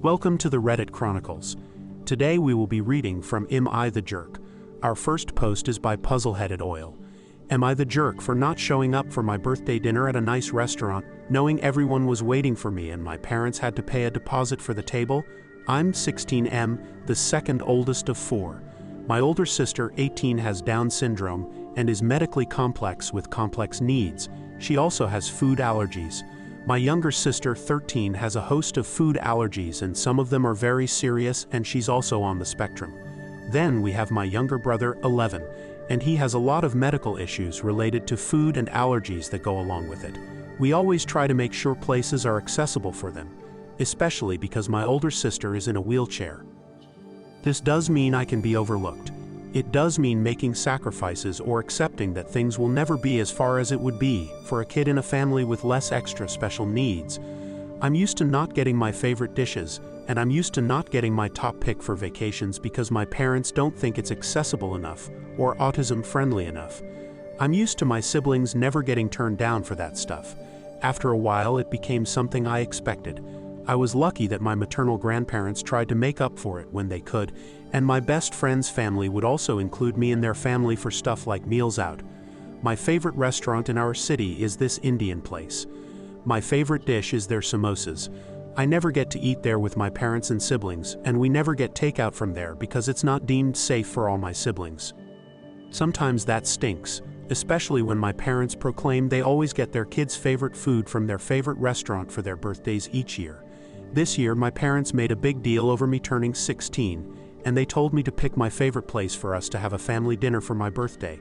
Welcome to the Reddit Chronicles. Today we will be reading from Am I the Jerk? Our first post is by Puzzle-Headed Oil. Am I the jerk for not showing up for my birthday dinner at a nice restaurant, knowing everyone was waiting for me and my parents had to pay a deposit for the table? I'm 16M, the second oldest of four. My older sister, 18, has Down syndrome and is medically complex with complex needs. She also has food allergies. My younger sister, 13, has a host of food allergies and some of them are very serious, and she's also on the spectrum. Then we have my younger brother, 11, and he has a lot of medical issues related to food and allergies that go along with it. We always try to make sure places are accessible for them, especially because my older sister is in a wheelchair. This does mean I can be overlooked. It does mean making sacrifices or accepting that things will never be as far as it would be for a kid in a family with less extra special needs. I'm used to not getting my favorite dishes, and I'm used to not getting my top pick for vacations because my parents don't think it's accessible enough or autism-friendly enough. I'm used to my siblings never getting turned down for that stuff. After a while, it became something I expected. I was lucky that my maternal grandparents tried to make up for it when they could, and my best friend's family would also include me in their family for stuff like meals out. My favorite restaurant in our city is this Indian place. My favorite dish is their samosas. I never get to eat there with my parents and siblings, and we never get takeout from there because it's not deemed safe for all my siblings. Sometimes that stinks, especially when my parents proclaim they always get their kids' favorite food from their favorite restaurant for their birthdays each year. This year, my parents made a big deal over me turning 16, and they told me to pick my favorite place for us to have a family dinner for my birthday.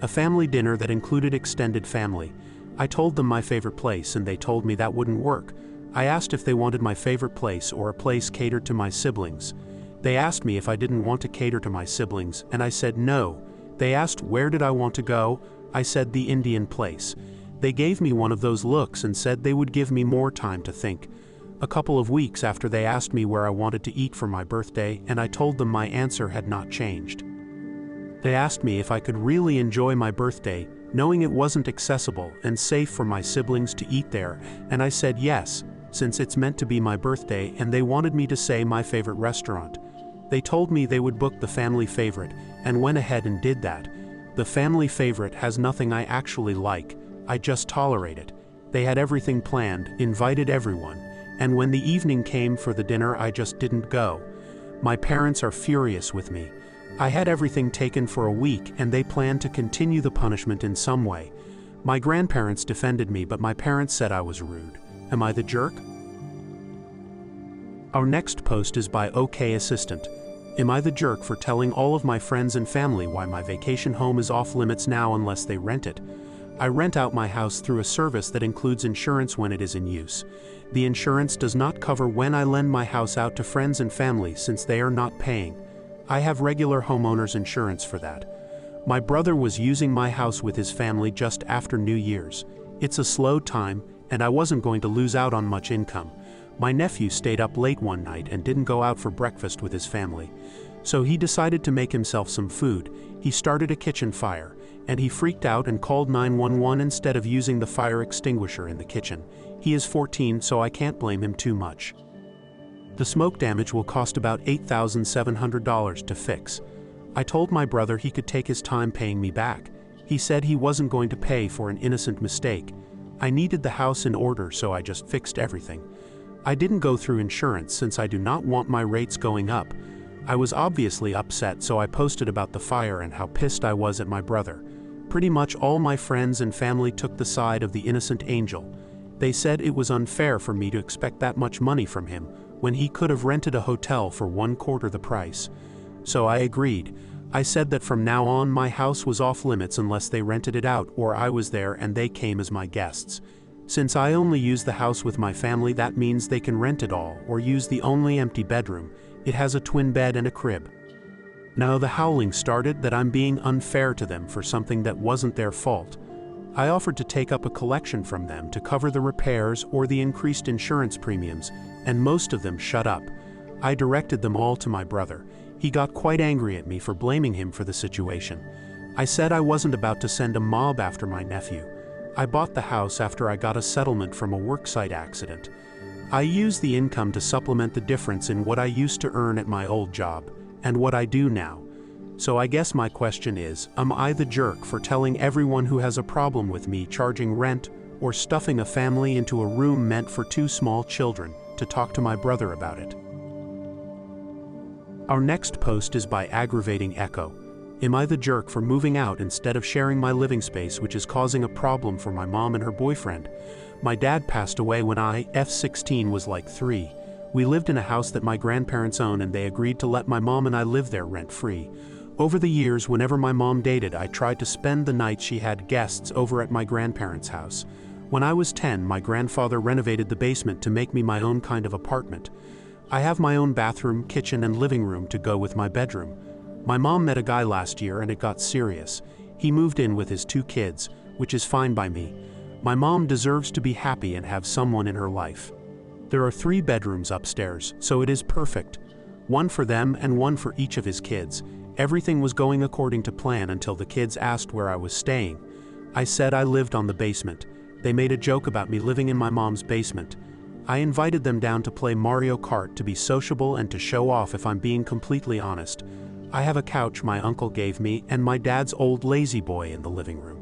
A family dinner that included extended family. I told them my favorite place and they told me that wouldn't work. I asked if they wanted my favorite place or a place catered to my siblings. They asked me if I didn't want to cater to my siblings, and I said no. They asked where did I want to go. I said the Indian place. They gave me one of those looks and said they would give me more time to think. A couple of weeks after they asked me where I wanted to eat for my birthday, and I told them my answer had not changed. They asked me if I could really enjoy my birthday, knowing it wasn't accessible and safe for my siblings to eat there, and I said yes, since it's meant to be my birthday and they wanted me to say my favorite restaurant. They told me they would book the family favorite, and went ahead and did that. The family favorite has nothing I actually like, I just tolerate it. They had everything planned, invited everyone, and when the evening came for the dinner I just didn't go. My parents are furious with me. I had everything taken for a week and they planned to continue the punishment in some way. My grandparents defended me, but my parents said I was rude. Am I the jerk? Our next post is by OK Assistant. Am I the jerk for telling all of my friends and family why my vacation home is off limits now unless they rent it? I rent out my house through a service that includes insurance when it is in use. The insurance does not cover when I lend my house out to friends and family since they are not paying. I have regular homeowners insurance for that. My brother was using my house with his family just after New Year's. It's a slow time, and I wasn't going to lose out on much income. My nephew stayed up late one night and didn't go out for breakfast with his family. So he decided to make himself some food. He started a kitchen fire, and he freaked out and called 911 instead of using the fire extinguisher in the kitchen. He is 14, so I can't blame him too much. The smoke damage will cost about $8,700 to fix. I told my brother he could take his time paying me back. He said he wasn't going to pay for an innocent mistake. I needed the house in order, so I just fixed everything. I didn't go through insurance since I do not want my rates going up. I was obviously upset, so I posted about the fire and how pissed I was at my brother. Pretty much all my friends and family took the side of the innocent angel. They said it was unfair for me to expect that much money from him when he could have rented a hotel for 1/4 the price. So I agreed. I said that from now on my house was off limits unless they rented it out or I was there and they came as my guests. Since I only use the house with my family, that means they can rent it all or use the only empty bedroom. It has a twin bed and a crib. Now the howling started that I'm being unfair to them for something that wasn't their fault. I offered to take up a collection from them to cover the repairs or the increased insurance premiums, and most of them shut up. I directed them all to my brother. He got quite angry at me for blaming him for the situation. I said I wasn't about to send a mob after my nephew. I bought the house after I got a settlement from a worksite accident. I use the income to supplement the difference in what I used to earn at my old job and what I do now. So I guess my question is, am I the jerk for telling everyone who has a problem with me charging rent or stuffing a family into a room meant for 2 small children to talk to my brother about it? Our next post is by Aggravating Echo. Am I the jerk for moving out instead of sharing my living space, which is causing a problem for my mom and her boyfriend? My dad passed away when I, F16, was like 3. We lived in a house that my grandparents own, and they agreed to let my mom and I live there rent-free. Over the years, whenever my mom dated, I tried to spend the night she had guests over at my grandparents' house. When I was 10, my grandfather renovated the basement to make me my own kind of apartment. I have my own bathroom, kitchen, and living room to go with my bedroom. My mom met a guy last year and it got serious. He moved in with his 2 kids, which is fine by me. My mom deserves to be happy and have someone in her life. There are 3 bedrooms upstairs, so it is perfect. 1 for them and 1 for each of his kids. Everything was going according to plan until the kids asked where I was staying. I said I lived on the basement. They made a joke about me living in my mom's basement. I invited them down to play Mario Kart to be sociable and to show off, if I'm being completely honest. I have a couch my uncle gave me and my dad's old lazy boy in the living room.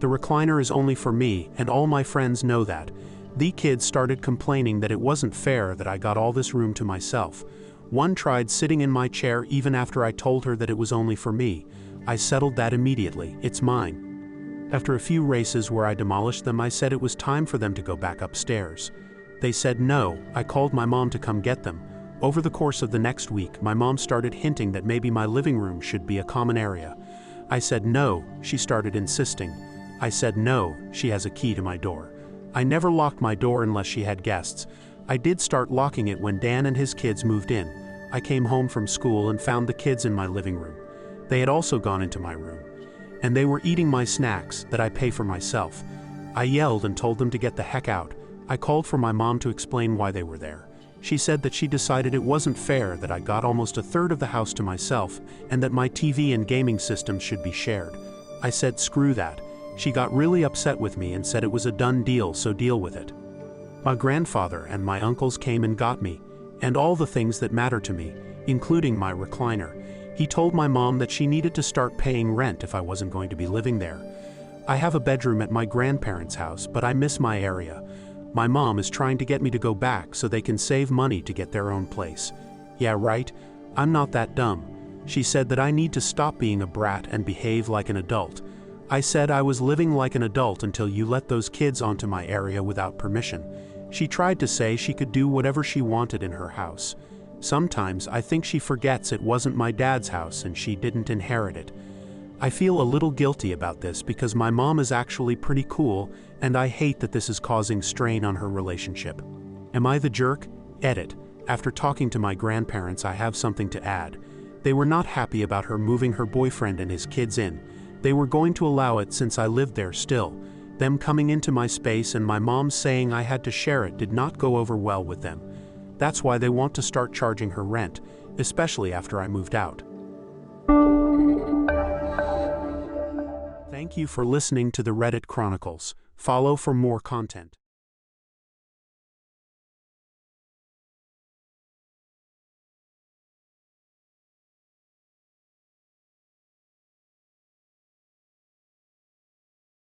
The recliner is only for me, and all my friends know that. The kids started complaining that it wasn't fair that I got all this room to myself. One tried sitting in my chair even after I told her that it was only for me. I settled that immediately. It's mine. After a few races where I demolished them, I said it was time for them to go back upstairs. They said no. I called my mom to come get them. Over the course of the next week, my mom started hinting that maybe my living room should be a common area. I said no. She started insisting. I said no. She has a key to my door. I never locked my door unless she had guests. I did start locking it when Dan and his kids moved in. I came home from school and found the kids in my living room. They had also gone into my room. And they were eating my snacks that I pay for myself. I yelled and told them to get the heck out. I called for my mom to explain why they were there. She said that she decided it wasn't fair that I got almost 1/3 of the house to myself and that my TV and gaming systems should be shared. I said screw that. She got really upset with me and said it was a done deal, so deal with it. My grandfather and my uncles came and got me, and all the things that matter to me, including my recliner. He told my mom that she needed to start paying rent if I wasn't going to be living there. I have a bedroom at my grandparents' house, but I miss my area. My mom is trying to get me to go back so they can save money to get their own place. Yeah, right? I'm not that dumb. She said that I need to stop being a brat and behave like an adult. I said I was living like an adult until you let those kids onto my area without permission. She tried to say she could do whatever she wanted in her house. Sometimes I think she forgets it wasn't my dad's house and she didn't inherit it. I feel a little guilty about this because my mom is actually pretty cool, and I hate that this is causing strain on her relationship. Am I the jerk? Edit. After talking to my grandparents, I have something to add. They were not happy about her moving her boyfriend and his kids in. They were going to allow it since I lived there still. Them coming into my space and my mom saying I had to share it did not go over well with them. That's why they want to start charging her rent, especially after I moved out. Thank you for listening to the Reddit Chronicles. Follow for more content.